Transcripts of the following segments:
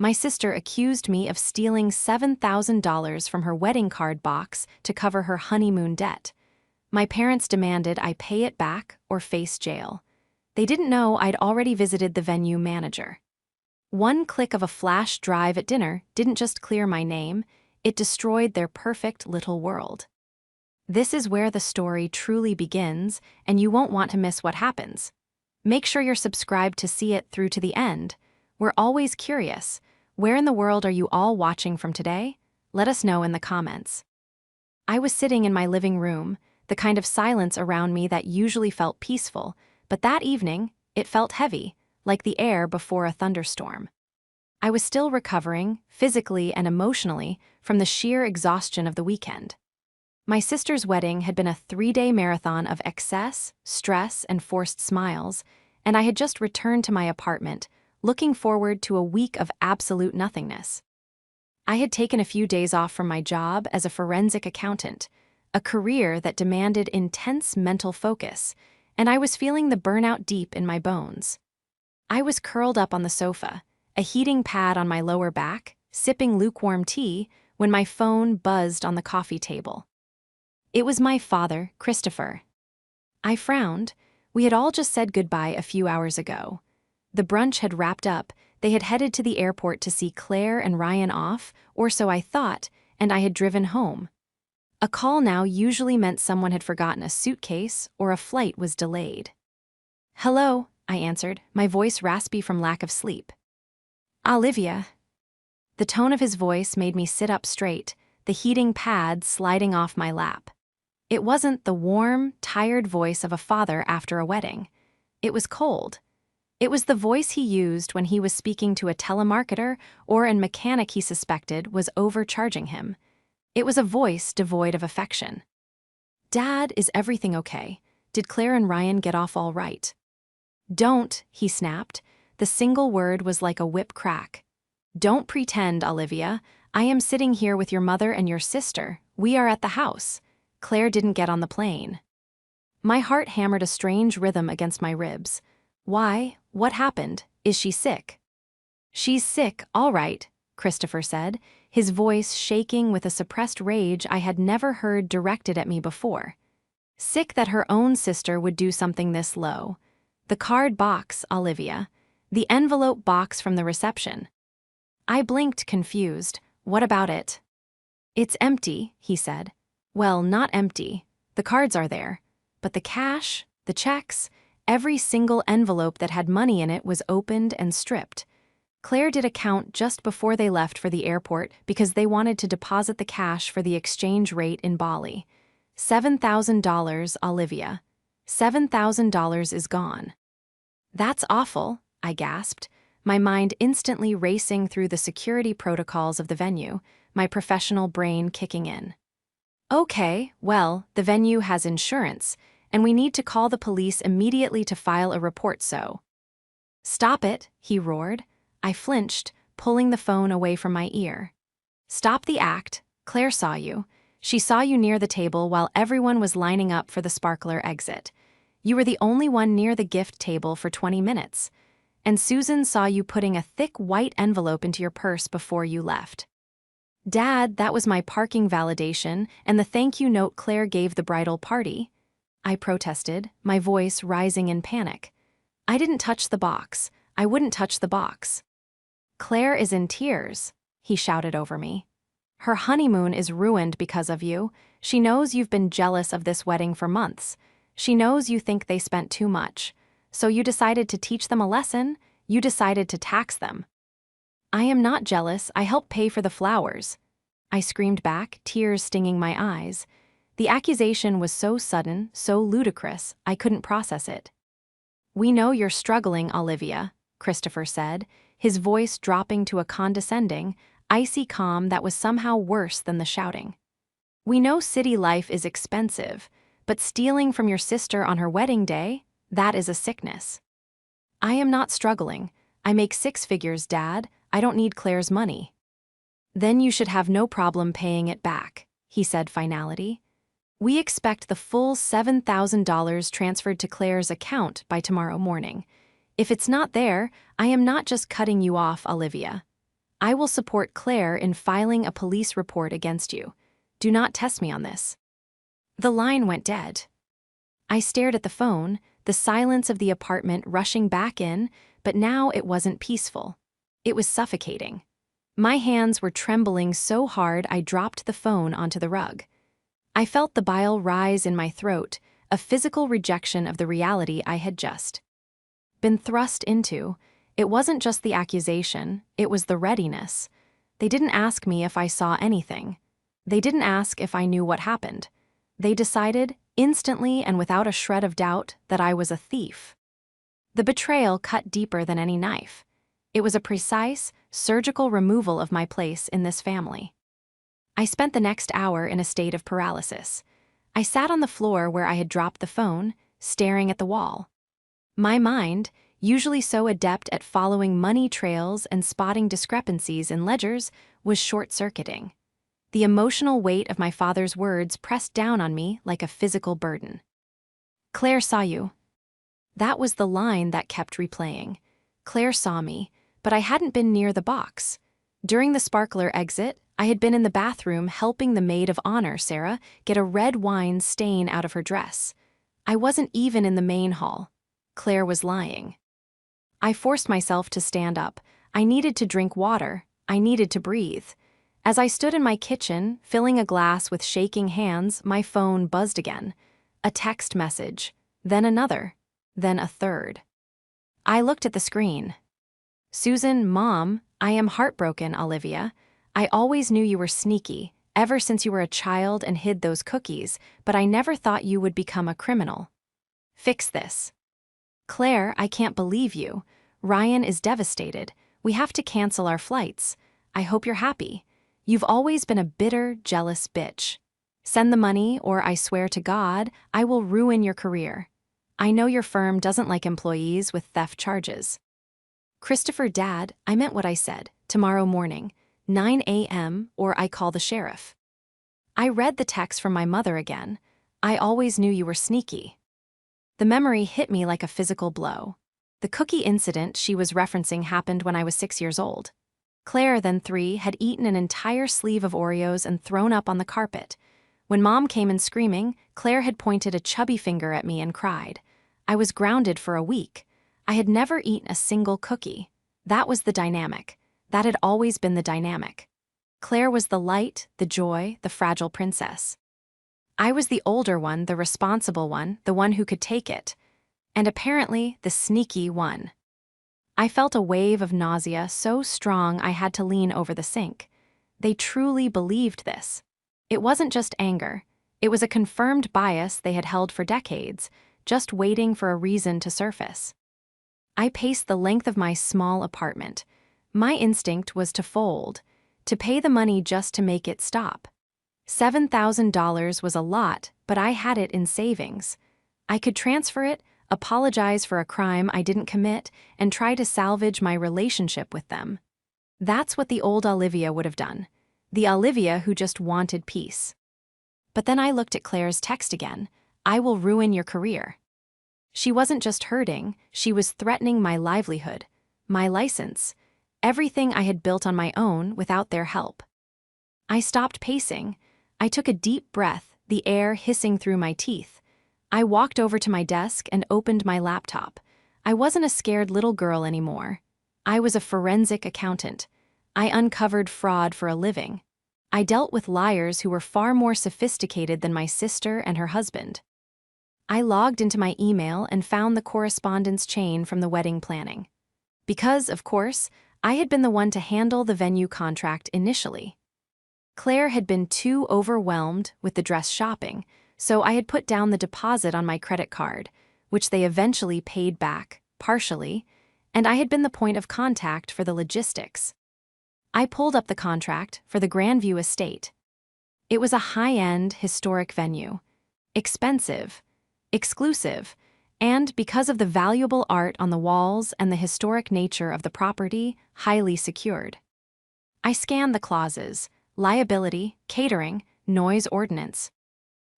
My sister accused me of stealing $7,000 from her wedding card box to cover her honeymoon debt. My parents demanded I pay it back or face jail. They didn't know I'd already visited the venue manager. One click of a flash drive at dinner didn't just clear my name, it destroyed their perfect little world. This is where the story truly begins, and you won't want to miss what happens. Make sure you're subscribed to see it through to the end. We're always curious. Where in the world are you all watching from today? Let us know in the comments. I was sitting in my living room, the kind of silence around me that usually felt peaceful, but that evening, it felt heavy, like the air before a thunderstorm. I was still recovering, physically and emotionally, from the sheer exhaustion of the weekend. My sister's wedding had been a 3-day marathon of excess, stress, and forced smiles, and I had just returned to my apartment, looking forward to a week of absolute nothingness. I had taken a few days off from my job as a forensic accountant, a career that demanded intense mental focus, and I was feeling the burnout deep in my bones. I was curled up on the sofa, a heating pad on my lower back, sipping lukewarm tea, when my phone buzzed on the coffee table. It was my father, Christopher. I frowned. We had all just said goodbye a few hours ago. The brunch had wrapped up, they had headed to the airport to see Claire and Ryan off, or so I thought, and I had driven home. A call now usually meant someone had forgotten a suitcase or a flight was delayed. "Hello," I answered, my voice raspy from lack of sleep. "Olivia." The tone of his voice made me sit up straight, the heating pad sliding off my lap. It wasn't the warm, tired voice of a father after a wedding. It was cold. It was the voice he used when he was speaking to a telemarketer or a mechanic he suspected was overcharging him. It was a voice devoid of affection. "Dad, is everything okay? Did Claire and Ryan get off all right?" "Don't," he snapped. The single word was like a whip crack. "Don't pretend, Olivia. I am sitting here with your mother and your sister. We are at the house. Claire didn't get on the plane." My heart hammered a strange rhythm against my ribs. "Why? What happened? Is she sick?" "She's sick, all right," Christopher said, his voice shaking with a suppressed rage I had never heard directed at me before. Sick that her own sister would do something this low. "The card box, Olivia. The envelope box from the reception." I blinked, confused. "What about it?" "It's empty," he said. "Well, not empty. The cards are there. But the cash, the checks, every single envelope that had money in it was opened and stripped. Claire did a count just before they left for the airport because they wanted to deposit the cash for the exchange rate in Bali. $7,000, Olivia. $7,000 is gone." "That's awful," I gasped, my mind instantly racing through the security protocols of the venue, my professional brain kicking in. "Okay, well, the venue has insurance, and we need to call the police immediately to file a report so." "Stop it," he roared. I flinched, pulling the phone away from my ear. "Stop the act. Claire saw you. She saw you near the table while everyone was lining up for the sparkler exit. You were the only one near the gift table for 20 minutes. And Susan saw you putting a thick white envelope into your purse before you left." "Dad, that was my parking validation and the thank you note Claire gave the bridal party," I protested, my voice rising in panic. "I didn't touch the box. I wouldn't touch the box." "Claire is in tears," he shouted over me. "Her honeymoon is ruined because of you. She knows you've been jealous of this wedding for months. She knows you think they spent too much. So you decided to teach them a lesson. You decided to tax them." "I am not jealous. I helped pay for the flowers," I screamed back, tears stinging my eyes. The accusation was so sudden, so ludicrous, I couldn't process it. "We know you're struggling, Olivia," Christopher said, his voice dropping to a condescending, icy calm that was somehow worse than the shouting. "We know city life is expensive, but stealing from your sister on her wedding day, that is a sickness." "I am not struggling. I make 6 figures, Dad. I don't need Claire's money." "Then you should have no problem paying it back," he said finality. "We expect the full $7,000 transferred to Claire's account by tomorrow morning. If it's not there, I am not just cutting you off, Olivia. I will support Claire in filing a police report against you. Do not test me on this." The line went dead. I stared at the phone, the silence of the apartment rushing back in, but now it wasn't peaceful. It was suffocating. My hands were trembling so hard I dropped the phone onto the rug. I felt the bile rise in my throat, a physical rejection of the reality I had just been thrust into. It wasn't just the accusation, it was the readiness. They didn't ask me if I saw anything. They didn't ask if I knew what happened. They decided, instantly and without a shred of doubt, that I was a thief. The betrayal cut deeper than any knife. It was a precise, surgical removal of my place in this family. I spent the next hour in a state of paralysis. I sat on the floor where I had dropped the phone, staring at the wall. My mind, usually so adept at following money trails and spotting discrepancies in ledgers, was short-circuiting. The emotional weight of my father's words pressed down on me like a physical burden. "Claire saw you." That was the line that kept replaying. Claire saw me, but I hadn't been near the box. During the sparkler exit, I had been in the bathroom helping the maid of honor, Sarah, get a red wine stain out of her dress. I wasn't even in the main hall. Claire was lying. I forced myself to stand up. I needed to drink water. I needed to breathe. As I stood in my kitchen, filling a glass with shaking hands, my phone buzzed again. A text message, then another, then a third. I looked at the screen. "Susan, Mom, I am heartbroken, Olivia. I always knew you were sneaky, ever since you were a child and hid those cookies, but I never thought you would become a criminal. Fix this. Claire, I can't believe you. Ryan is devastated. We have to cancel our flights. I hope you're happy. You've always been a bitter, jealous bitch. Send the money, or I swear to God, I will ruin your career. I know your firm doesn't like employees with theft charges. Christopher, Dad, I meant what I said. Tomorrow morning, 9 a.m., or I call the sheriff." I read the text from my mother again. "I always knew you were sneaky." The memory hit me like a physical blow. The cookie incident she was referencing happened when I was 6 years old. Claire, then 3, had eaten an entire sleeve of Oreos and thrown up on the carpet. When Mom came in screaming, Claire had pointed a chubby finger at me and cried. I was grounded for a week. I had never eaten a single cookie. That was the dynamic. That had always been the dynamic. Claire was the light, the joy, the fragile princess. I was the older one, the responsible one, the one who could take it. And apparently, the sneaky one. I felt a wave of nausea so strong I had to lean over the sink. They truly believed this. It wasn't just anger. It was a confirmed bias they had held for decades, just waiting for a reason to surface. I paced the length of my small apartment. My instinct was to fold, to pay the money just to make it stop. $7,000 was a lot, but I had it in savings. I could transfer it, apologize for a crime I didn't commit, and try to salvage my relationship with them. That's what the old Olivia would have done. The Olivia who just wanted peace. But then I looked at Claire's text again. I will ruin your career. She wasn't just hurting, she was threatening my livelihood, my license, everything I had built on my own without their help. I stopped pacing. I took a deep breath, the air hissing through my teeth. I walked over to my desk and opened my laptop. I wasn't a scared little girl anymore. I was a forensic accountant. I uncovered fraud for a living. I dealt with liars who were far more sophisticated than my sister and her husband. I logged into my email and found the correspondence chain from the wedding planning. Because, of course, I had been the one to handle the venue contract initially. Claire had been too overwhelmed with the dress shopping, so I had put down the deposit on my credit card, which they eventually paid back, partially, and I had been the point of contact for the logistics. I pulled up the contract for the Grandview estate. It was a high-end, historic venue. Expensive, exclusive, and because of the valuable art on the walls and the historic nature of the property, highly secured. I scanned the clauses: liability, catering, noise ordinance.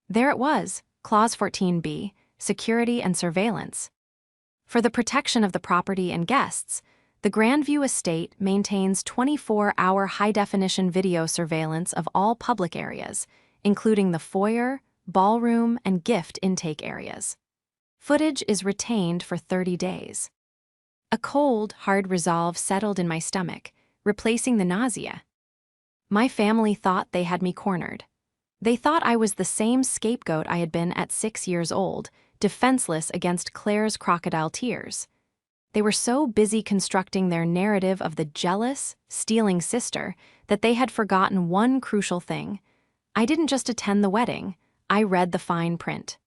There it was, Clause 14B, security and surveillance. For the protection of the property and guests, The Grandview estate maintains 24-hour high-definition video surveillance of all public areas, including the foyer, ballroom, and gift intake areas. Footage is retained for 30 days. A cold, hard resolve settled in my stomach, replacing the nausea. My family thought they had me cornered. They thought I was the same scapegoat I had been at 6 years old, defenseless against Claire's crocodile tears. They were so busy constructing their narrative of the jealous, stealing sister that they had forgotten one crucial thing. I didn't just attend the wedding, I read the fine print.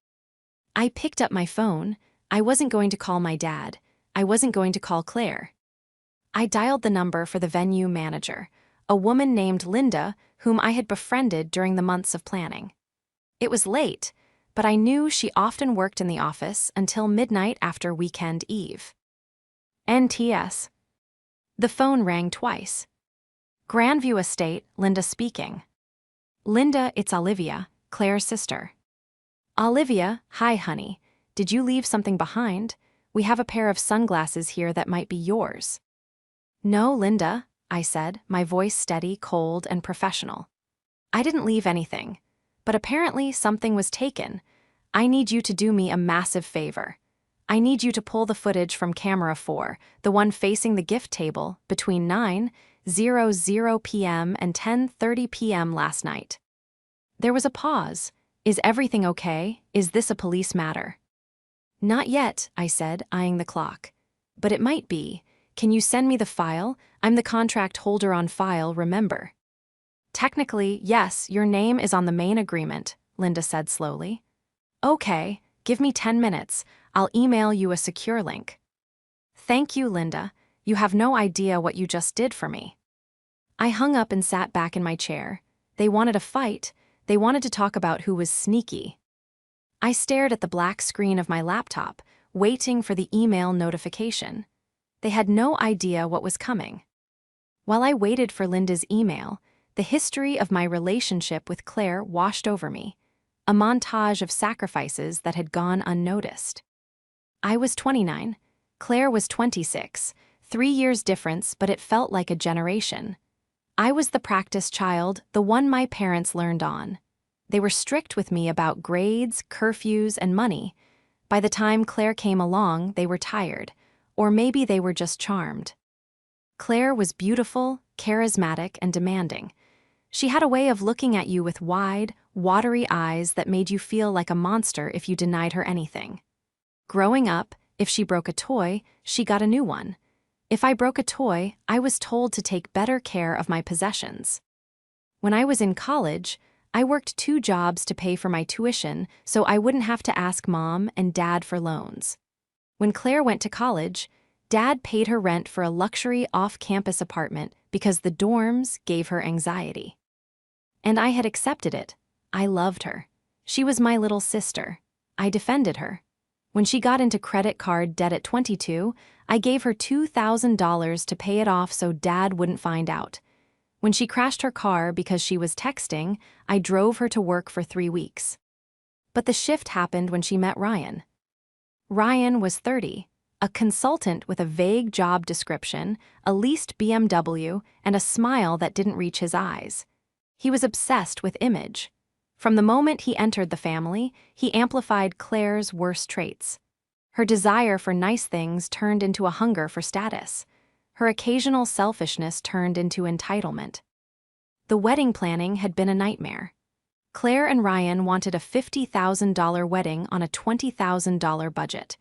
I picked up my phone. I wasn't going to call my dad. I wasn't going to call Claire. I dialed the number for the venue manager, a woman named Linda whom I had befriended during the months of planning. It was late, but I knew she often worked in the office until midnight after weekend eve. NTS. The phone rang twice. Grandview Estate, Linda speaking. Linda, it's Olivia, Claire's sister. Olivia, hi honey. Did you leave something behind? We have a pair of sunglasses here that might be yours. No, Linda, I said, my voice steady, cold, and professional. I didn't leave anything, but apparently something was taken. I need you to do me a massive favor. I need you to pull the footage from camera 4, the one facing the gift table, between 9:00 p.m. and 10:30 p.m. last night. There was a pause. Is everything okay? Is this a police matter? Not yet, I said, eyeing the clock. But it might be. Can you send me the file? I'm the contract holder on file, remember? Technically, yes, your name is on the main agreement, Linda said slowly. Okay, give me 10 minutes. I'll email you a secure link. Thank you, Linda. You have no idea what you just did for me. I hung up and sat back in my chair. They wanted a fight. They wanted to talk about who was sneaky. I stared at the black screen of my laptop, waiting for the email notification. They had no idea what was coming. While I waited for Linda's email, the history of my relationship with Claire washed over me, a montage of sacrifices that had gone unnoticed. I was 29, Claire was 26, 3 years difference, but it felt like a generation. I was the practice child, the one my parents learned on. They were strict with me about grades, curfews, and money. By the time Claire came along, they were tired, or maybe they were just charmed. Claire was beautiful, charismatic, and demanding. She had a way of looking at you with wide, watery eyes that made you feel like a monster if you denied her anything. Growing up, if she broke a toy, she got a new one. If I broke a toy, I was told to take better care of my possessions. When I was in college, I worked 2 jobs to pay for my tuition so I wouldn't have to ask Mom and Dad for loans. When Claire went to college, Dad paid her rent for a luxury off-campus apartment because the dorms gave her anxiety. And I had accepted it. I loved her. She was my little sister. I defended her. When she got into credit card debt at 22, I gave her $2,000 to pay it off so Dad wouldn't find out. When she crashed her car because she was texting, I drove her to work for 3 weeks. But the shift happened when she met Ryan. Ryan was 30, a consultant with a vague job description, a leased BMW, and a smile that didn't reach his eyes. He was obsessed with image. From the moment he entered the family, he amplified Claire's worst traits. Her desire for nice things turned into a hunger for status. Her occasional selfishness turned into entitlement. The wedding planning had been a nightmare. Claire and Ryan wanted a $50,000 wedding on a $20,000 budget.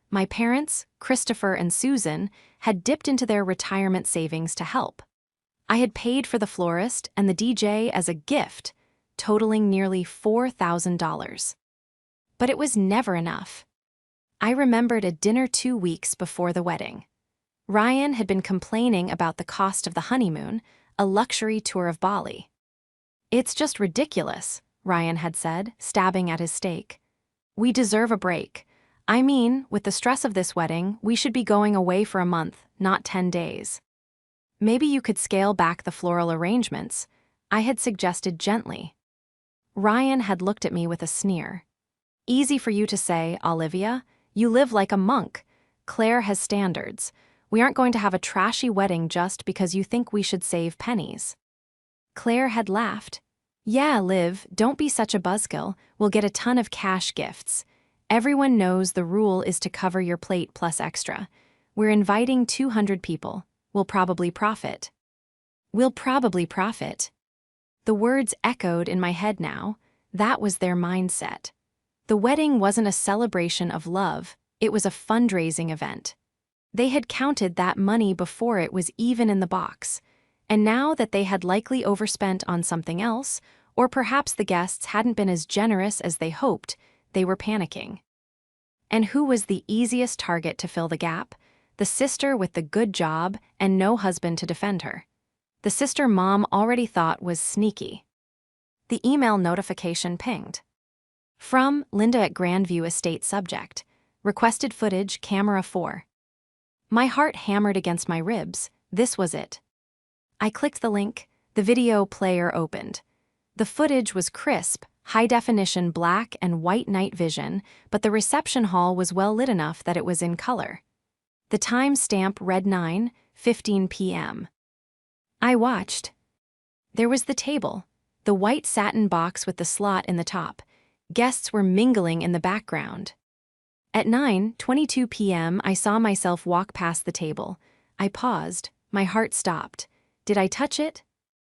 My parents, Christopher and Susan, had dipped into their retirement savings to help. I had paid for the florist and the DJ as a gift, totaling nearly $4,000. But it was never enough. I remembered a dinner 2 weeks before the wedding. Ryan had been complaining about the cost of the honeymoon, a luxury tour of Bali. It's just ridiculous, Ryan had said, stabbing at his steak. We deserve a break. I mean, with the stress of this wedding, we should be going away for a month, not 10 days. Maybe you could scale back the floral arrangements, I had suggested gently. Ryan had looked at me with a sneer. Easy for you to say, Olivia. You live like a monk. Claire has standards. We aren't going to have a trashy wedding just because you think we should save pennies." Claire had laughed. "Yeah, Liv, don't be such a buzzkill. We'll get a ton of cash gifts. Everyone knows the rule is to cover your plate plus extra. We're inviting 200 people. We'll probably profit." "We'll probably profit." The words echoed in my head now. That was their mindset. The wedding wasn't a celebration of love, it was a fundraising event. They had counted that money before it was even in the box, and now that they had likely overspent on something else, or perhaps the guests hadn't been as generous as they hoped, they were panicking. And who was the easiest target to fill the gap? The sister with the good job and no husband to defend her. The sister Mom already thought was sneaky. The email notification pinged. From Linda at Grandview Estate subject. Requested footage, camera 4. My heart hammered against my ribs. This was it. I clicked the link. The video player opened. The footage was crisp, high-definition black and white night vision, but the reception hall was well lit enough that it was in color. The time stamp read 9:15 p.m. I watched. There was the table, the white satin box with the slot in the top. Guests were mingling in the background. At 9:22 p.m., I saw myself walk past the table. I paused. My heart stopped. Did I touch it?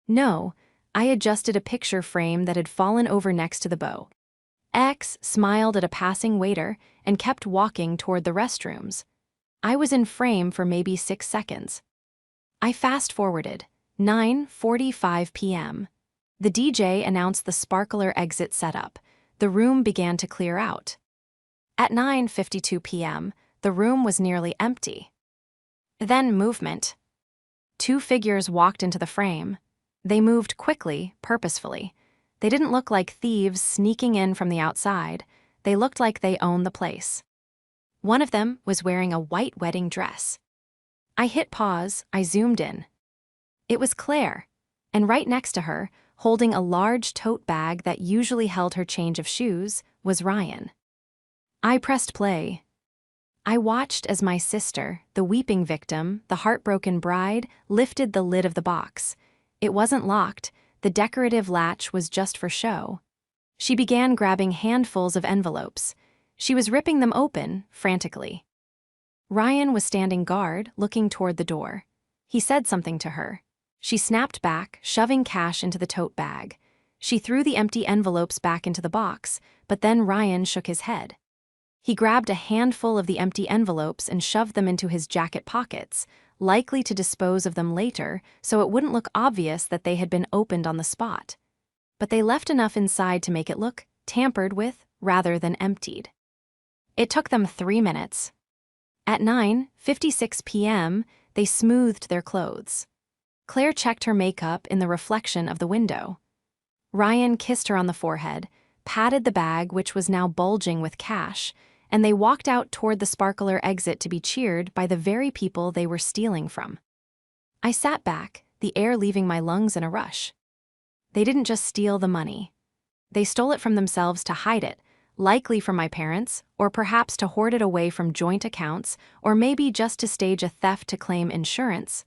No. I adjusted a picture frame that had fallen over next to the bow. X smiled at a passing waiter and kept walking toward the restrooms. I was in frame for maybe 6 seconds. I fast-forwarded. 9:45 p.m. The DJ announced the sparkler exit setup. The room began to clear out. At 9:52 p.m., the room was nearly empty. Then movement. 2 figures walked into the frame. They moved quickly, purposefully. They didn't look like thieves sneaking in from the outside. They looked like they owned the place. One of them was wearing a white wedding dress. I hit pause. I zoomed in. It was Claire, and right next to her, holding a large tote bag that usually held her change of shoes, was Ryan. I pressed play. I watched as my sister, the weeping victim, the heartbroken bride, lifted the lid of the box. It wasn't locked. The decorative latch was just for show. She began grabbing handfuls of envelopes. She was ripping them open, frantically. Ryan was standing guard, looking toward the door. He said something to her. She snapped back, shoving cash into the tote bag. She threw the empty envelopes back into the box, but then Ryan shook his head. He grabbed a handful of the empty envelopes and shoved them into his jacket pockets, likely to dispose of them later so it wouldn't look obvious that they had been opened on the spot. But they left enough inside to make it look tampered with rather than emptied. It took them 3 minutes. At 9:56 p.m., they smoothed their clothes. Claire checked her makeup in the reflection of the window. Ryan kissed her on the forehead, patted the bag which was now bulging with cash, and they walked out toward the sparkler exit to be cheered by the very people they were stealing from. I sat back, the air leaving my lungs in a rush. They didn't just steal the money. They stole it from themselves to hide it, likely from my parents, or perhaps to hoard it away from joint accounts, or maybe just to stage a theft to claim insurance.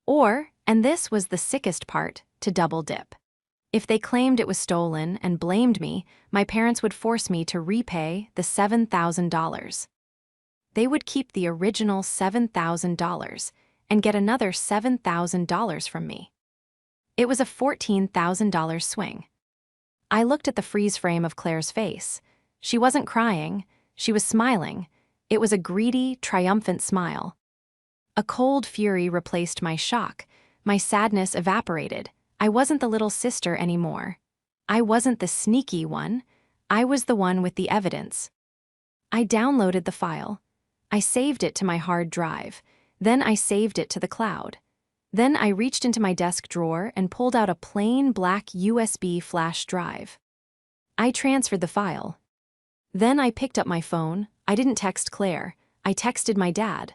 Or, and this was the sickest part, to double dip. If they claimed it was stolen and blamed me, my parents would force me to repay the $7,000. They would keep the original $7,000 and get another $7,000 from me. It was a $14,000 swing. I looked at the freeze frame of Claire's face. She wasn't crying, she was smiling. It was a greedy, triumphant smile. A cold fury replaced my shock. My sadness evaporated. I wasn't the little sister anymore. I wasn't the sneaky one. I was the one with the evidence. I downloaded the file. I saved it to my hard drive. Then I saved it to the cloud. Then I reached into my desk drawer and pulled out a plain black USB flash drive. I transferred the file. Then I picked up my phone. I didn't text Claire. I texted my dad.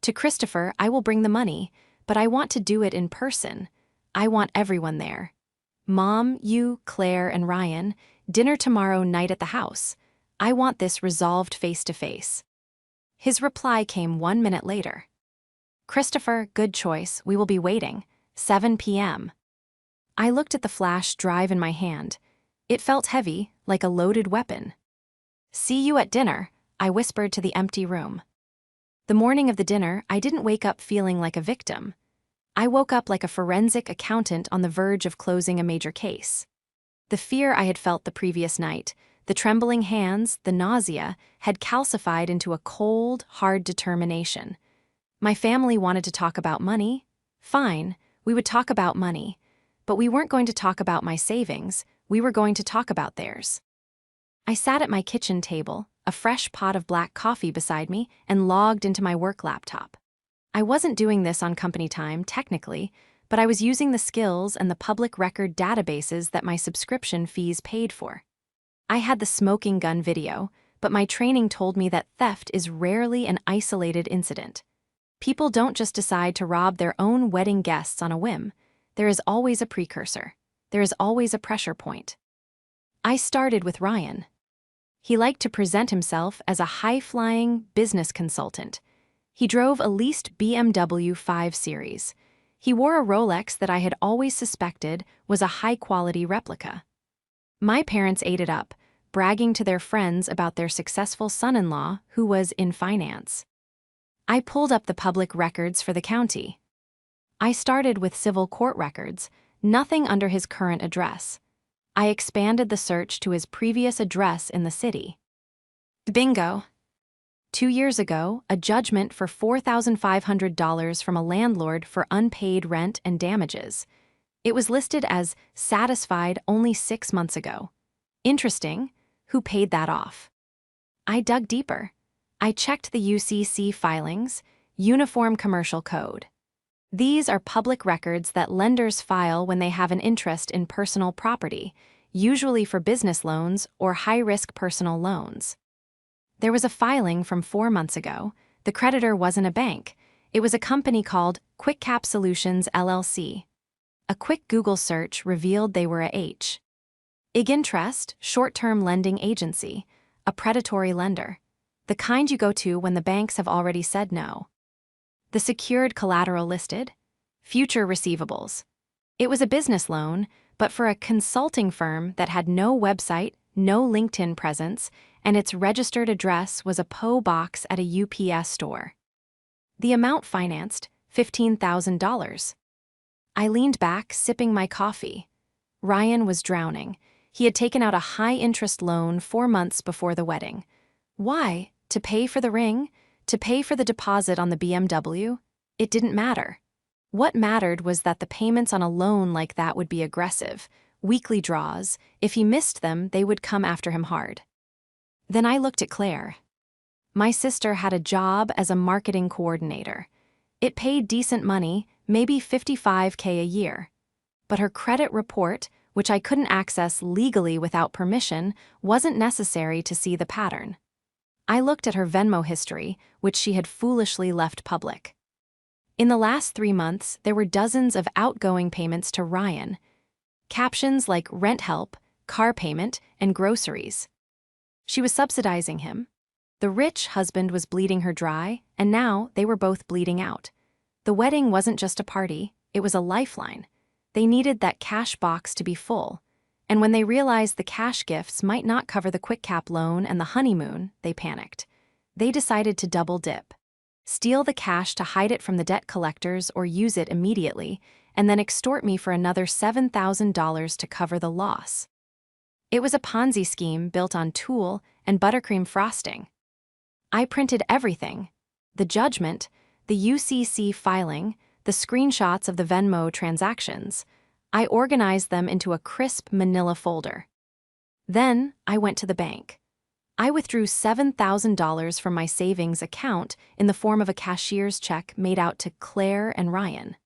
To Christopher, I will bring the money, but I want to do it in person. I want everyone there. Mom, you, Claire, and Ryan, dinner tomorrow night at the house. I want this resolved face-to-face. His reply came 1 minute later. "Christopher, good choice, we will be waiting. 7 p.m. I looked at the flash drive in my hand. It felt heavy, like a loaded weapon. "See you at dinner," I whispered to the empty room. The morning of the dinner, I didn't wake up feeling like a victim. I woke up like a forensic accountant on the verge of closing a major case. The fear I had felt the previous night, the trembling hands, the nausea, had calcified into a cold, hard determination. My family wanted to talk about money. Fine, we would talk about money. But we weren't going to talk about my savings, we were going to talk about theirs. I sat at my kitchen table, a fresh pot of black coffee beside me, and logged into my work laptop. I wasn't doing this on company time, technically, but I was using the skills and the public record databases that my subscription fees paid for. I had the smoking gun video, but my training told me that theft is rarely an isolated incident. People don't just decide to rob their own wedding guests on a whim. There is always a precursor. There is always a pressure point. I started with Ryan. He liked to present himself as a high-flying business consultant. He drove a leased BMW 5 Series. He wore a Rolex that I had always suspected was a high-quality replica. My parents ate it up, bragging to their friends about their successful son-in-law who was in finance. I pulled up the public records for the county. I started with civil court records, nothing under his current address. I expanded the search to his previous address in the city. Bingo! 2 years ago, a judgment for $4,500 from a landlord for unpaid rent and damages. It was listed as satisfied only 6 months ago. Interesting, who paid that off? I dug deeper. I checked the UCC filings, Uniform Commercial Code. These are public records that lenders file when they have an interest in personal property, usually for business loans or high-risk personal loans. There was a filing from 4 months ago. The creditor wasn't a bank. It was a company called QuickCap Solutions, LLC. A quick Google search revealed they were a IG Interest, short-term lending agency, a predatory lender. The kind you go to when the banks have already said no. The secured collateral listed? Future receivables. It was a business loan, but for a consulting firm that had no website, no LinkedIn presence, and its registered address was a P.O. box at a UPS store. The amount financed, $15,000. I leaned back, sipping my coffee. Ryan was drowning. He had taken out a high-interest loan 4 months before the wedding. Why? To pay for the ring? To pay for the deposit on the BMW? It didn't matter. What mattered was that the payments on a loan like that would be aggressive, weekly draws. If he missed them, they would come after him hard. Then I looked at Claire. My sister had a job as a marketing coordinator. It paid decent money, maybe $55K a year. But her credit report, which I couldn't access legally without permission, wasn't necessary to see the pattern. I looked at her Venmo history, which she had foolishly left public. In the last 3 months, there were dozens of outgoing payments to Ryan. Captions like rent help, car payment, and groceries. She was subsidizing him. The rich husband was bleeding her dry, and now they were both bleeding out. The wedding wasn't just a party, it was a lifeline. They needed that cash box to be full. And when they realized the cash gifts might not cover the QuickCap loan and the honeymoon, they panicked. They decided to double dip. Steal the cash to hide it from the debt collectors or use it immediately, and then extort me for another $7,000 to cover the loss. It was a Ponzi scheme built on tulle and buttercream frosting. I printed everything: the judgment, the UCC filing, the screenshots of the Venmo transactions. I organized them into a crisp manila folder. Then I went to the bank. I withdrew $7,000 from my savings account in the form of a cashier's check made out to Claire and Ryan.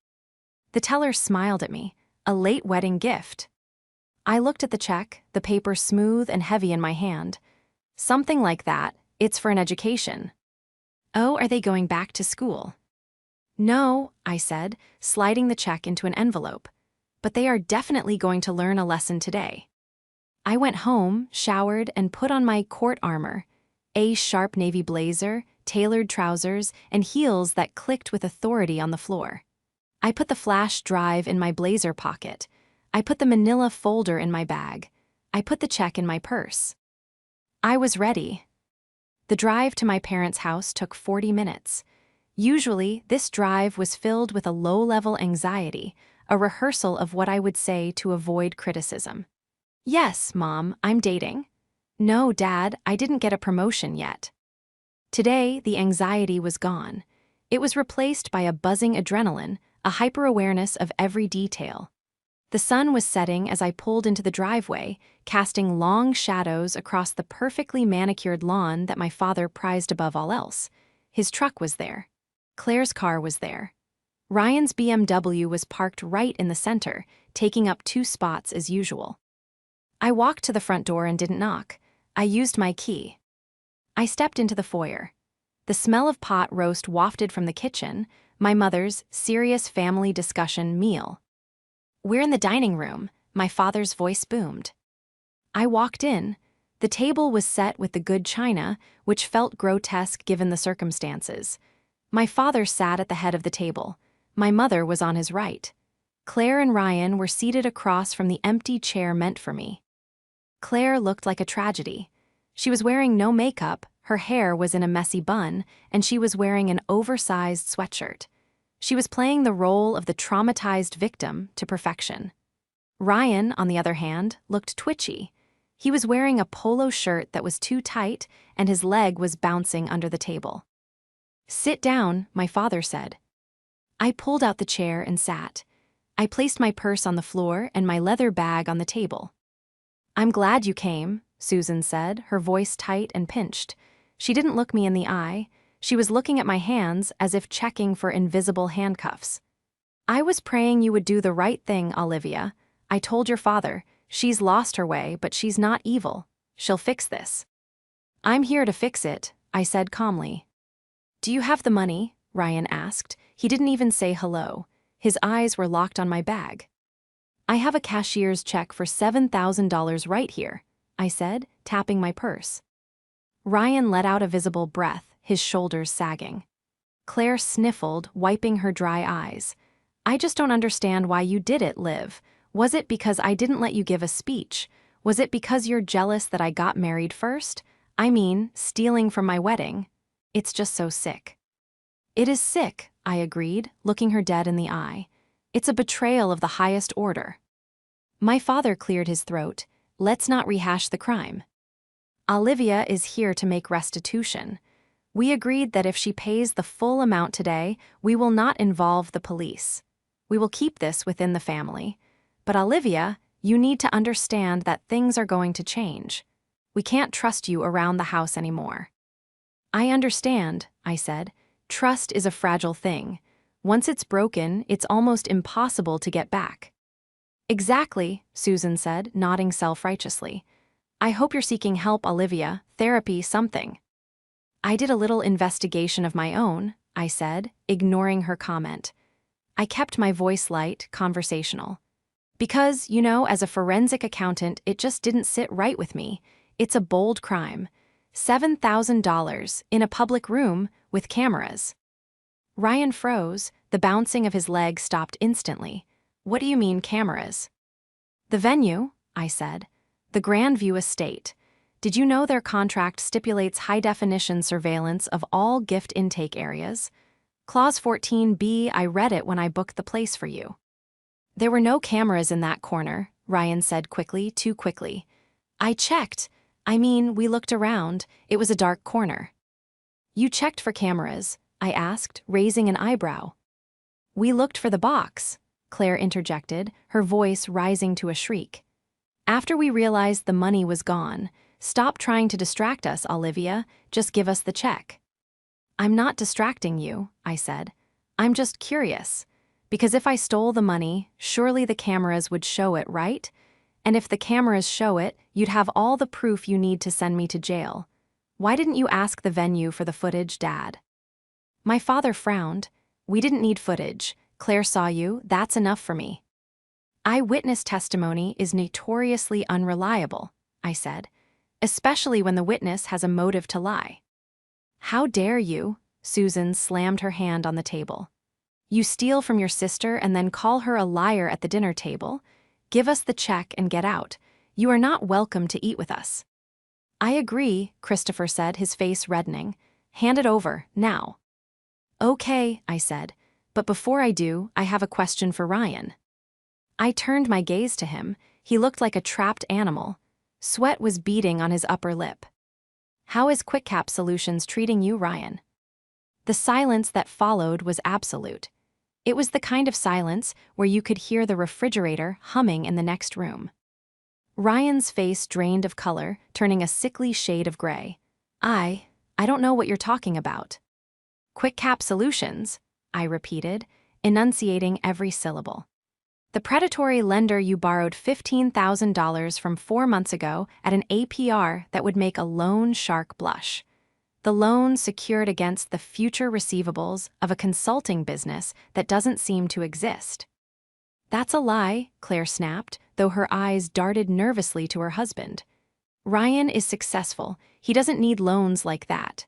The teller smiled at me, a late wedding gift. I looked at the check, the paper smooth and heavy in my hand. Something like that, it's for an education. Oh, are they going back to school? No, I said, sliding the check into an envelope. But they are definitely going to learn a lesson today. I went home, showered, and put on my court armor, a sharp navy blazer, tailored trousers, and heels that clicked with authority on the floor. I put the flash drive in my blazer pocket. I put the manila folder in my bag. I put the check in my purse. I was ready. The drive to my parents' house took 40 minutes. Usually, this drive was filled with a low-level anxiety, a rehearsal of what I would say to avoid criticism. Yes, Mom, I'm dating. No, Dad, I didn't get a promotion yet. Today, the anxiety was gone. It was replaced by a buzzing adrenaline, a hyper-awareness of every detail. The sun was setting as I pulled into the driveway, casting long shadows across the perfectly manicured lawn that my father prized above all else. His truck was there. Claire's car was there. Ryan's BMW was parked right in the center, taking up 2 spots as usual. I walked to the front door and didn't knock. I used my key. I stepped into the foyer. The smell of pot roast wafted from the kitchen, my mother's serious family discussion meal. "We're in the dining room," my father's voice boomed. I walked in. The table was set with the good china, which felt grotesque given the circumstances. My father sat at the head of the table. My mother was on his right. Claire and Ryan were seated across from the empty chair meant for me. Claire looked like a tragedy. She was wearing no makeup, her hair was in a messy bun, and she was wearing an oversized sweatshirt. She was playing the role of the traumatized victim to perfection. Ryan, on the other hand, looked twitchy. He was wearing a polo shirt that was too tight, and his leg was bouncing under the table. "Sit down," my father said. I pulled out the chair and sat. I placed my purse on the floor and my leather bag on the table. "I'm glad you came," Susan said, her voice tight and pinched. She didn't look me in the eye. She was looking at my hands as if checking for invisible handcuffs. "I was praying you would do the right thing, Olivia. I told your father, she's lost her way, but she's not evil. She'll fix this." "I'm here to fix it," I said calmly. "Do you have the money?" Ryan asked. He didn't even say hello. His eyes were locked on my bag. "I have a cashier's check for $7,000 right here," I said, tapping my purse. Ryan let out a visible breath, his shoulders sagging. Claire sniffled, wiping her dry eyes. "I just don't understand why you did it, Liv. Was it because I didn't let you give a speech? Was it because you're jealous that I got married first? I mean, stealing from my wedding. It's just so sick." "It is sick," I agreed, looking her dead in the eye. "It's a betrayal of the highest order." My father cleared his throat. "Let's not rehash the crime. Olivia is here to make restitution. We agreed that if she pays the full amount today, we will not involve the police. We will keep this within the family. But Olivia, you need to understand that things are going to change. We can't trust you around the house anymore." "I understand," I said. "Trust is a fragile thing. Once it's broken, it's almost impossible to get back." "Exactly," Susan said, nodding self-righteously. "I hope you're seeking help, Olivia, therapy, something." "I did a little investigation of my own," I said, ignoring her comment. I kept my voice light, conversational. "Because, you know, as a forensic accountant, it just didn't sit right with me. It's a bold crime. $7,000 in a public room with cameras." Ryan froze. The bouncing of his leg stopped instantly. "What do you mean, cameras?" "The venue," I said. "The Grandview Estate. Did you know their contract stipulates high-definition surveillance of all gift intake areas? Clause 14B, I read it when I booked the place for you." "There were no cameras in that corner," Ryan said quickly, too quickly. "I checked. I mean, we looked around. It was a dark corner." "You checked for cameras?" I asked, raising an eyebrow. "We looked for the box," Claire interjected, her voice rising to a shriek. "After we realized the money was gone. Stop trying to distract us, Olivia. Just give us the check." "I'm not distracting you," I said. "I'm just curious. Because if I stole the money, surely the cameras would show it, right? And if the cameras show it, you'd have all the proof you need to send me to jail. Why didn't you ask the venue for the footage, Dad?" My father frowned. "We didn't need footage. Claire saw you, that's enough for me." "Eyewitness testimony is notoriously unreliable," I said, "especially when the witness has a motive to lie." How dare you? Susan slammed her hand on the table. You steal from your sister and then call her a liar at the dinner table? Give us the check and get out. You are not welcome to eat with us. I agree, Christopher said, his face reddening. Hand it over, now. Okay, I said, but before I do, I have a question for Ryan. I turned my gaze to him. He looked like a trapped animal. Sweat was beading on his upper lip. How is QuickCap Solutions treating you, Ryan? The silence that followed was absolute. It was the kind of silence where you could hear the refrigerator humming in the next room. Ryan's face drained of color, turning a sickly shade of gray. I don't know what you're talking about. QuickCap Solutions, I repeated, enunciating every syllable. The predatory lender you borrowed $15,000 from 4 months ago at an APR that would make a loan shark blush. The loan secured against the future receivables of a consulting business that doesn't seem to exist. That's a lie, Claire snapped, though her eyes darted nervously to her husband. Ryan is successful. He doesn't need loans like that.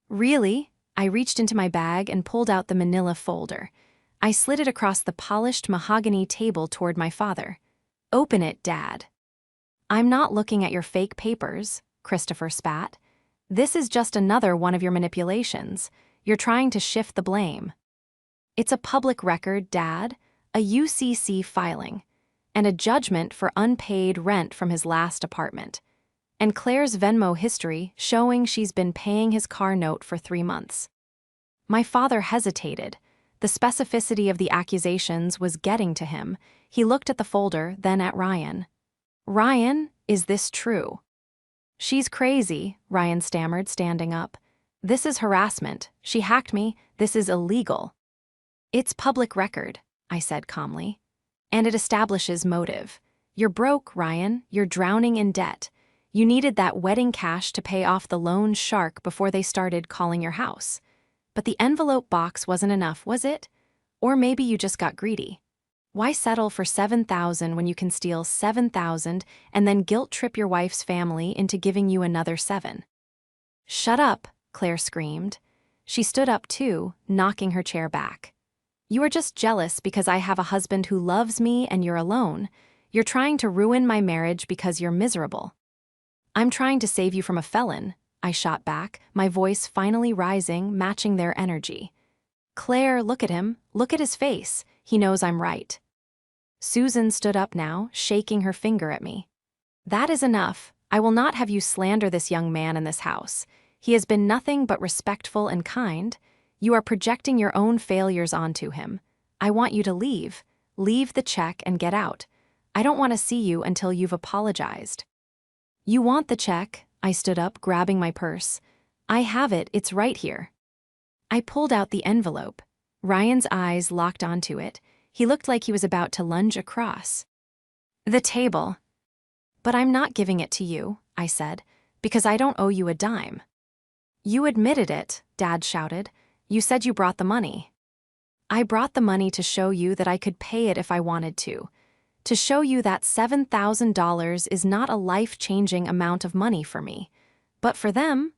Really? I reached into my bag and pulled out the manila folder. I slid it across the polished mahogany table toward my father. Open it, Dad. I'm not looking at your fake papers, Christopher spat. This is just another one of your manipulations. You're trying to shift the blame. It's a public record, Dad, a UCC filing, and a judgment for unpaid rent from his last apartment, and Claire's Venmo history showing she's been paying his car note for 3 months. My father hesitated. The specificity of the accusations was getting to him. He looked at the folder, then at Ryan. Ryan, is this true? She's crazy, Ryan stammered, standing up. This is harassment. She hacked me. This is illegal. It's public record, I said calmly. And it establishes motive. You're broke, Ryan. You're drowning in debt. You needed that wedding cash to pay off the loan shark before they started calling your house. But the envelope box wasn't enough, was it? Or maybe you just got greedy. Why settle for $7,000 when you can steal $7,000 and then guilt-trip your wife's family into giving you another $7,000? Shut up, Claire screamed. She stood up too, knocking her chair back. You are just jealous because I have a husband who loves me and you're alone. You're trying to ruin my marriage because you're miserable. I'm trying to save you from a felon, I shot back, my voice finally rising, matching their energy. Claire, look at him. Look at his face. He knows I'm right. Susan stood up now, shaking her finger at me. That is enough. I will not have you slander this young man in this house. He has been nothing but respectful and kind. You are projecting your own failures onto him. I want you to leave. Leave the check and get out. I don't want to see you until you've apologized. You want the check? I stood up, grabbing my purse. I have it, it's right here. I pulled out the envelope. Ryan's eyes locked onto it. He looked like he was about to lunge across the table. But I'm not giving it to you, I said, because I don't owe you a dime. You admitted it, Dad shouted. You said you brought the money. I brought the money to show you that I could pay it if I wanted to show you that $7,000 is not a life-changing amount of money for me. But for them,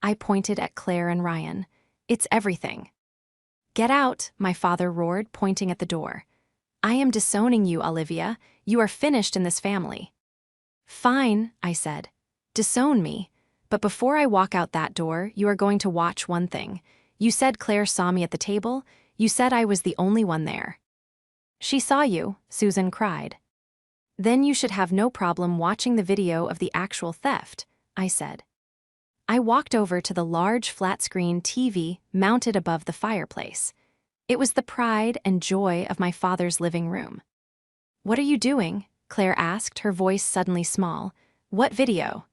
I pointed at Claire and Ryan, it's everything. Get out, my father roared, pointing at the door. I am disowning you, Olivia. You are finished in this family. Fine, I said. Disown me. But before I walk out that door, you are going to watch one thing. You said Claire saw me at the table. You said I was the only one there. She saw you, Susan cried. Then you should have no problem watching the video of the actual theft, I said. I walked over to the large flat-screen TV mounted above the fireplace. It was the pride and joy of my father's living room. What are you doing? Claire asked, her voice suddenly small. What video?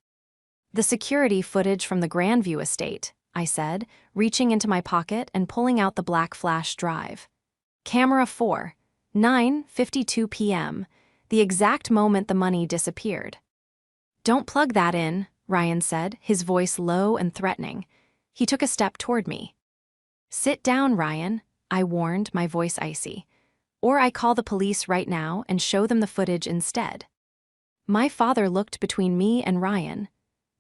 The security footage from the Grandview estate, I said, reaching into my pocket and pulling out the black flash drive. Camera 4. 9:52 p.m., the exact moment the money disappeared. Don't plug that in, Ryan said, his voice low and threatening. He took a step toward me. Sit down, Ryan, I warned, my voice icy. Or I call the police right now and show them the footage instead. My father looked between me and Ryan.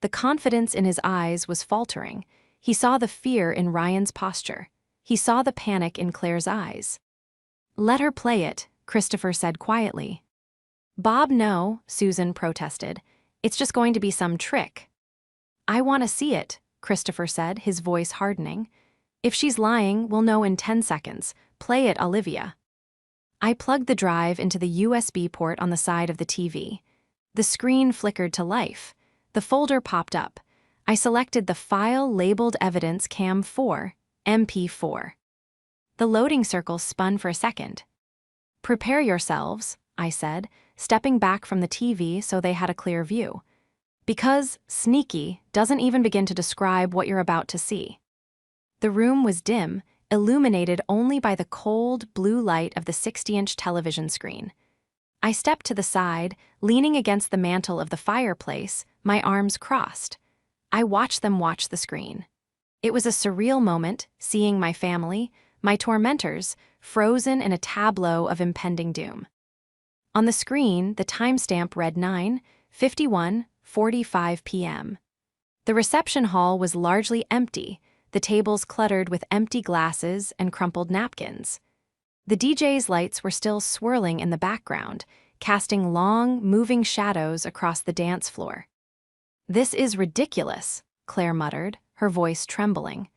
The confidence in his eyes was faltering. He saw the fear in Ryan's posture. He saw the panic in Claire's eyes. "Let her play it," Christopher said quietly. "Bob, no," Susan protested. "It's just going to be some trick." "I want to see it," Christopher said, his voice hardening. "If she's lying, we'll know in 10 seconds. Play it, Olivia." I plugged the drive into the USB port on the side of the TV. The screen flickered to life. The folder popped up. I selected the file labeled Evidence Cam 4, MP4. The loading circle spun for a second. "Prepare yourselves," I said, stepping back from the TV so they had a clear view. Because sneaky doesn't even begin to describe what you're about to see. The room was dim, illuminated only by the cold, blue light of the 60-inch television screen. I stepped to the side, leaning against the mantel of the fireplace, my arms crossed. I watched them watch the screen. It was a surreal moment, seeing my family, my tormentors, frozen in a tableau of impending doom. On the screen, the timestamp read 9:51:45 p.m. The reception hall was largely empty, the tables cluttered with empty glasses and crumpled napkins. The DJ's lights were still swirling in the background, casting long, moving shadows across the dance floor. "This is ridiculous," Claire muttered, her voice trembling.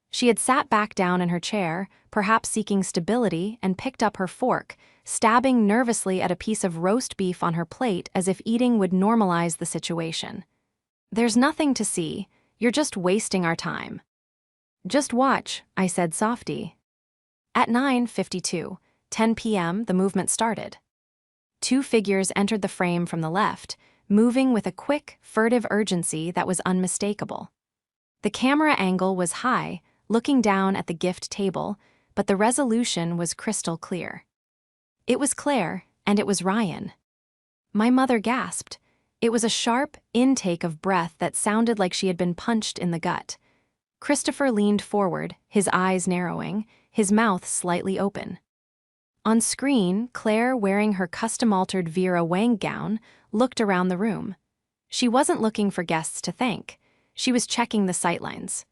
She had sat back down in her chair, perhaps seeking stability, and picked up her fork, stabbing nervously at a piece of roast beef on her plate as if eating would normalize the situation. "There's nothing to see. You're just wasting our time." "Just watch," I said softly. At 9:52, 10 p.m., the movement started. Two figures entered the frame from the left, moving with a quick, furtive urgency that was unmistakable. The camera angle was high, looking down at the gift table, but the resolution was crystal clear. It was Claire, and it was Ryan. My mother gasped. It was a sharp intake of breath that sounded like she had been punched in the gut. Christopher leaned forward, his eyes narrowing, his mouth slightly open. On screen, Claire, wearing her custom-altered Vera Wang gown, looked around the room. She wasn't looking for guests to thank. She was checking the sightlines.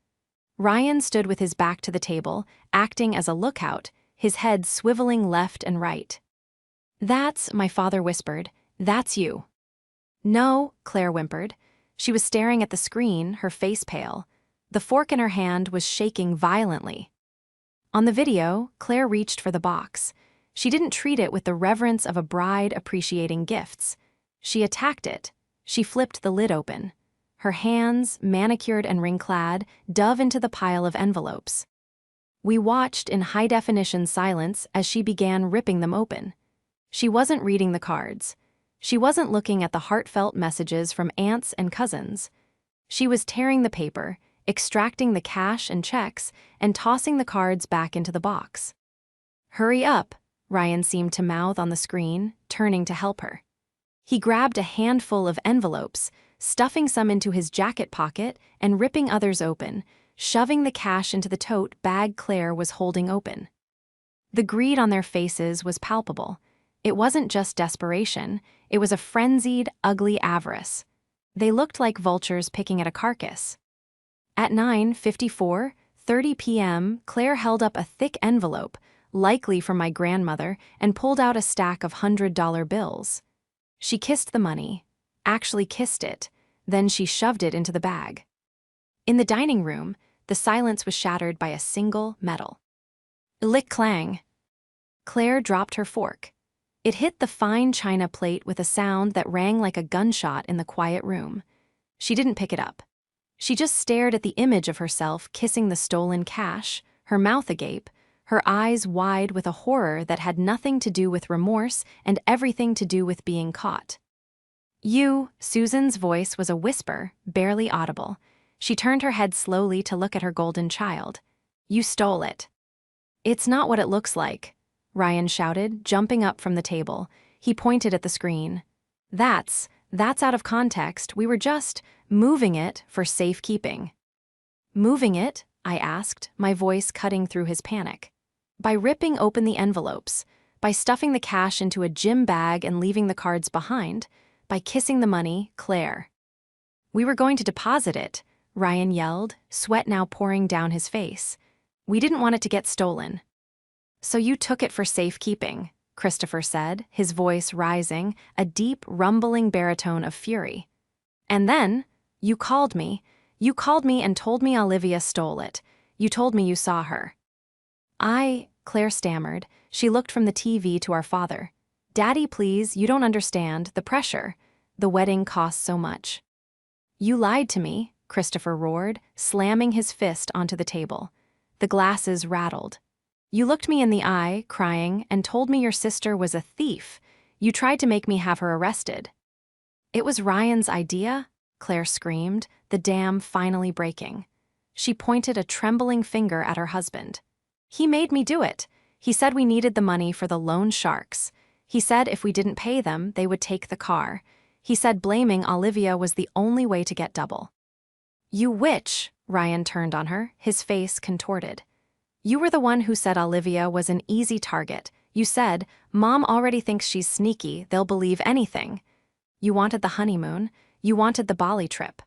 Ryan stood with his back to the table, acting as a lookout, his head swiveling left and right. "That's," my father whispered, "that's you." "No," Claire whimpered. She was staring at the screen, her face pale. The fork in her hand was shaking violently. On the video, Claire reached for the box. She didn't treat it with the reverence of a bride appreciating gifts. She attacked it. She flipped the lid open. Her hands, manicured and ring-clad, dove into the pile of envelopes. We watched in high-definition silence as she began ripping them open. She wasn't reading the cards. She wasn't looking at the heartfelt messages from aunts and cousins. She was tearing the paper, extracting the cash and checks, and tossing the cards back into the box. "Hurry up," Ryan seemed to mouth on the screen, turning to help her. He grabbed a handful of envelopes, stuffing some into his jacket pocket and ripping others open, shoving the cash into the tote bag Claire was holding open. The greed on their faces was palpable. It wasn't just desperation, it was a frenzied, ugly avarice. They looked like vultures picking at a carcass. At 9:54:30 p.m., Claire held up a thick envelope, likely from my grandmother, and pulled out a stack of $100 bills. She kissed the money, actually kissed it, then she shoved it into the bag. In the dining room, the silence was shattered by a single metal. Lick-clang. Claire dropped her fork. It hit the fine china plate with a sound that rang like a gunshot in the quiet room. She didn't pick it up. She just stared at the image of herself kissing the stolen cash, her mouth agape, her eyes wide with a horror that had nothing to do with remorse and everything to do with being caught. "You," Susan's voice was a whisper, barely audible. She turned her head slowly to look at her golden child. "You stole it." "It's not what it looks like," Ryan shouted, jumping up from the table. He pointed at the screen. That's out of context. We were just moving it for safekeeping." "Moving it?" I asked, my voice cutting through his panic. "By ripping open the envelopes, by stuffing the cash into a gym bag and leaving the cards behind, by kissing the money, Claire." "We were going to deposit it," Ryan yelled, sweat now pouring down his face. We didn't want it to get stolen. So you took it for safekeeping, Christopher said, his voice rising, a deep, rumbling baritone of fury. And then, you called me. You called me and told me Olivia stole it. You told me you saw her. Claire stammered. She looked from the TV to our father. Daddy, please, you don't understand, the pressure. The wedding costs so much. You lied to me, Christopher roared, slamming his fist onto the table. The glasses rattled. You looked me in the eye, crying, and told me your sister was a thief. You tried to make me have her arrested. It was Ryan's idea, Claire screamed, the dam finally breaking. She pointed a trembling finger at her husband. He made me do it. He said we needed the money for the loan sharks. He said if we didn't pay them, they would take the car. He said blaming Olivia was the only way to get double. You witch, Ryan turned on her, his face contorted. You were the one who said Olivia was an easy target. You said, Mom already thinks she's sneaky, they'll believe anything. You wanted the honeymoon. You wanted the Bali trip.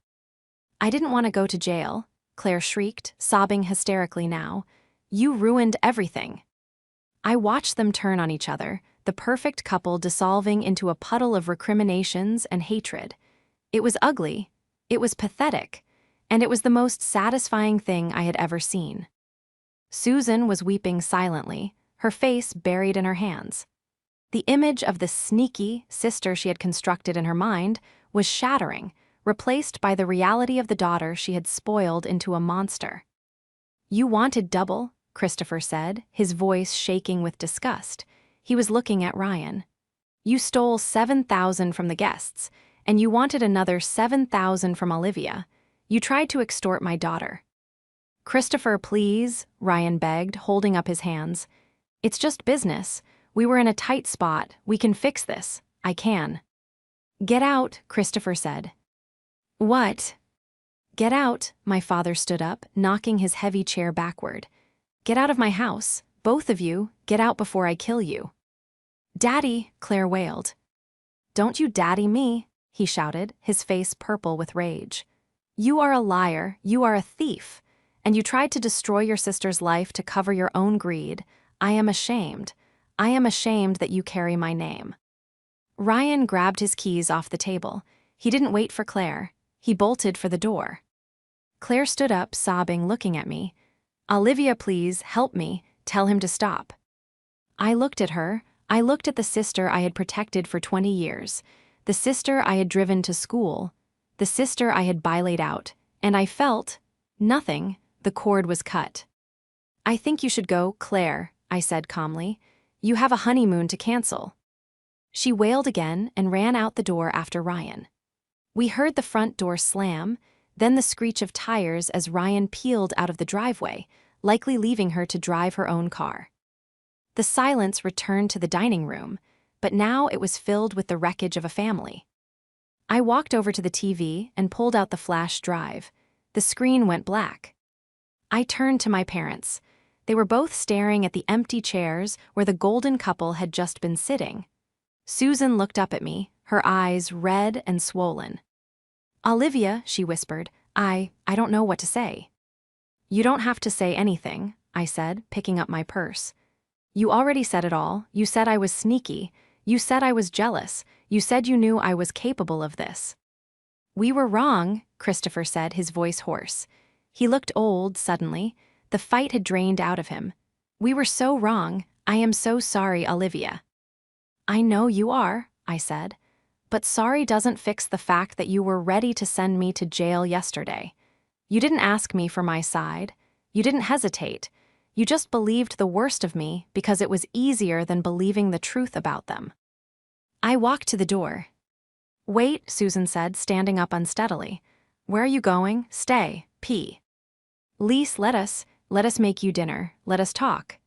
I didn't want to go to jail, Claire shrieked, sobbing hysterically now. You ruined everything. I watched them turn on each other, the perfect couple dissolving into a puddle of recriminations and hatred. It was ugly, it was pathetic, and it was the most satisfying thing I had ever seen. Susan was weeping silently, her face buried in her hands. The image of the sneaky sister she had constructed in her mind was shattering, replaced by the reality of the daughter she had spoiled into a monster. You wanted double, Christopher said, his voice shaking with disgust. He was looking at Ryan. You stole $7,000 from the guests, and you wanted another $7,000 from Olivia. You tried to extort my daughter. Christopher, please, Ryan begged, holding up his hands. It's just business. We were in a tight spot. We can fix this. I can. Get out, Christopher said. What? Get out, my father stood up, knocking his heavy chair backward. Get out of my house. Both of you, get out before I kill you. Daddy, Claire wailed. Don't you daddy me, he shouted, his face purple with rage. You are a liar, you are a thief, and you tried to destroy your sister's life to cover your own greed. I am ashamed. I am ashamed that you carry my name. Ryan grabbed his keys off the table. He didn't wait for Claire. He bolted for the door. Claire stood up, sobbing, looking at me. Olivia, please, help me. Tell him to stop. I looked at her. I looked at the sister I had protected for 20 years. The sister I had driven to school. The sister I had laid out. And I felt nothing. The cord was cut. I think you should go, Claire, I said calmly. You have a honeymoon to cancel. She wailed again and ran out the door after Ryan. We heard the front door slam, then the screech of tires as Ryan peeled out of the driveway, likely leaving her to drive her own car. The silence returned to the dining room, but now it was filled with the wreckage of a family. I walked over to the TV and pulled out the flash drive. The screen went black. I turned to my parents. They were both staring at the empty chairs where the golden couple had just been sitting. Susan looked up at me, her eyes red and swollen. Olivia, she whispered, I don't know what to say. You don't have to say anything, I said, picking up my purse. You already said it all. You said I was sneaky. You said I was jealous. You said you knew I was capable of this. We were wrong, Christopher said, his voice hoarse. He looked old suddenly. The fight had drained out of him. We were so wrong. I am so sorry, Olivia. I know you are, I said. But sorry doesn't fix the fact that you were ready to send me to jail yesterday. You didn't ask me for my side. You didn't hesitate. You just believed the worst of me because it was easier than believing the truth about them. I walked to the door. Wait, Susan said, standing up unsteadily. Where are you going? Stay, P. Lise, let us make you dinner. Let us talk.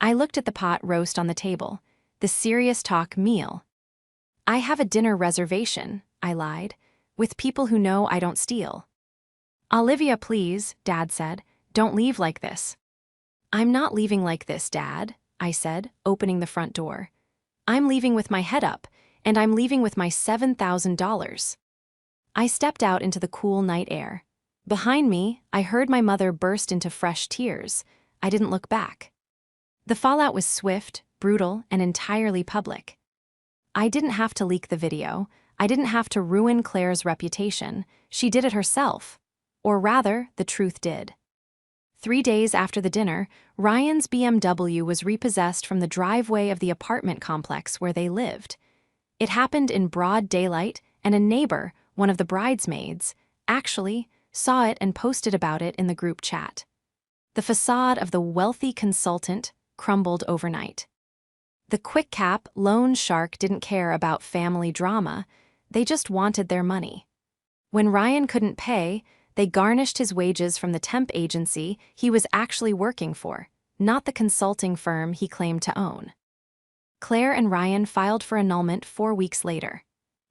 I looked at the pot roast on the table, the serious talk meal. I have a dinner reservation, I lied, with people who know I don't steal. Olivia, please, Dad said, don't leave like this. I'm not leaving like this, Dad, I said, opening the front door. I'm leaving with my head up, and I'm leaving with my $7,000. I stepped out into the cool night air. Behind me, I heard my mother burst into fresh tears. I didn't look back. The fallout was swift, brutal, and entirely public. I didn't have to leak the video. I didn't have to ruin Claire's reputation. She did it herself. Or rather, the truth did. 3 days after the dinner, Ryan's BMW was repossessed from the driveway of the apartment complex where they lived. It happened in broad daylight, and a neighbor, one of the bridesmaids, actually saw it and posted about it in the group chat. The facade of the wealthy consultant crumbled overnight. The quick-cap loan shark didn't care about family drama. They just wanted their money. When Ryan couldn't pay, they garnished his wages from the temp agency he was actually working for, not the consulting firm he claimed to own. Claire and Ryan filed for annulment 4 weeks later.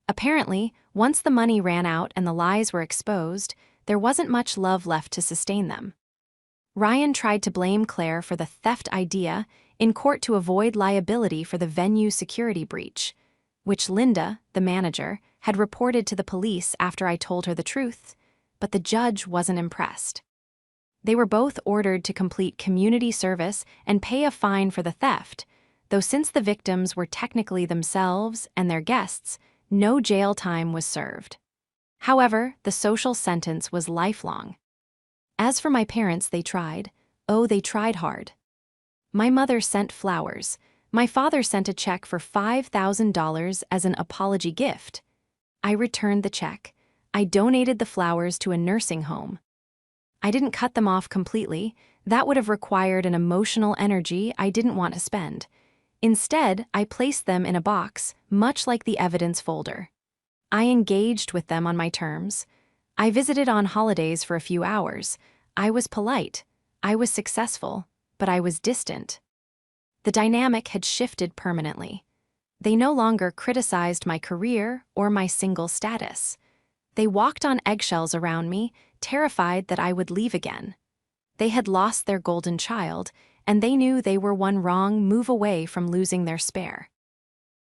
Apparently, once the money ran out and the lies were exposed, there wasn't much love left to sustain them. Ryan tried to blame Claire for the theft idea in court to avoid liability for the venue security breach, which Linda, the manager, had reported to the police after I told her the truth, but the judge wasn't impressed. They were both ordered to complete community service and pay a fine for the theft, though since the victims were technically themselves and their guests, no jail time was served. However, the social sentence was lifelong. As for my parents, they tried. Oh, they tried hard. My mother sent flowers. My father sent a check for $5,000 as an apology gift. I returned the check. I donated the flowers to a nursing home. I didn't cut them off completely. That would have required an emotional energy I didn't want to spend. Instead, I placed them in a box, much like the evidence folder. I engaged with them on my terms. I visited on holidays for a few hours. I was polite. I was successful, but I was distant. The dynamic had shifted permanently. They no longer criticized my career or my single status. They walked on eggshells around me, terrified that I would leave again. They had lost their golden child, and they knew they were one wrong move away from losing their spare.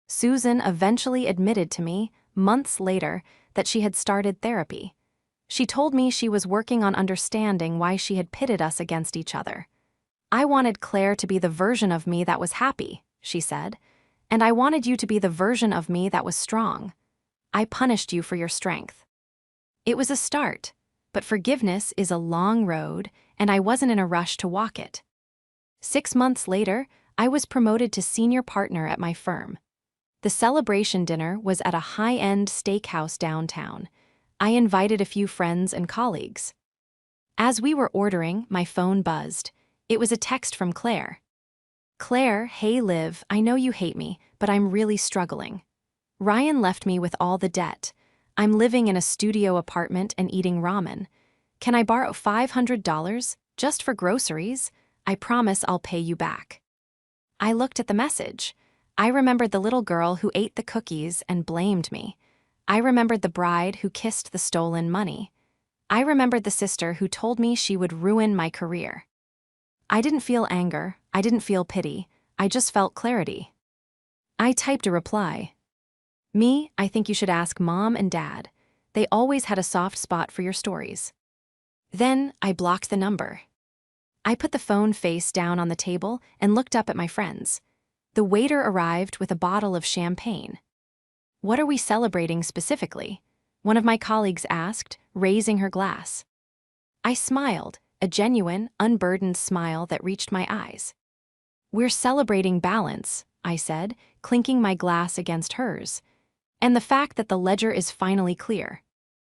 Susan eventually admitted to me, months later, that she had started therapy. She told me she was working on understanding why she had pitted us against each other. I wanted Claire to be the version of me that was happy, she said, and I wanted you to be the version of me that was strong. I punished you for your strength. It was a start, but forgiveness is a long road, and I wasn't in a rush to walk it. 6 months later, I was promoted to senior partner at my firm. The celebration dinner was at a high-end steakhouse downtown. I invited a few friends and colleagues. As we were ordering, my phone buzzed. It was a text from Claire. "Claire, hey Liv, I know you hate me, but I'm really struggling. Ryan left me with all the debt. I'm living in a studio apartment and eating ramen. Can I borrow $500 just for groceries? I promise I'll pay you back." I looked at the message. I remembered the little girl who ate the cookies and blamed me. I remembered the bride who kissed the stolen money. I remembered the sister who told me she would ruin my career. I didn't feel anger. I didn't feel pity. I just felt clarity. I typed a reply. "Me, I think you should ask Mom and Dad. They always had a soft spot for your stories." Then I blocked the number. I put the phone face down on the table and looked up at my friends. The waiter arrived with a bottle of champagne. "What are we celebrating specifically?" one of my colleagues asked, raising her glass. I smiled, a genuine, unburdened smile that reached my eyes. "We're celebrating balance," I said, clinking my glass against hers. "And the fact that the ledger is finally clear."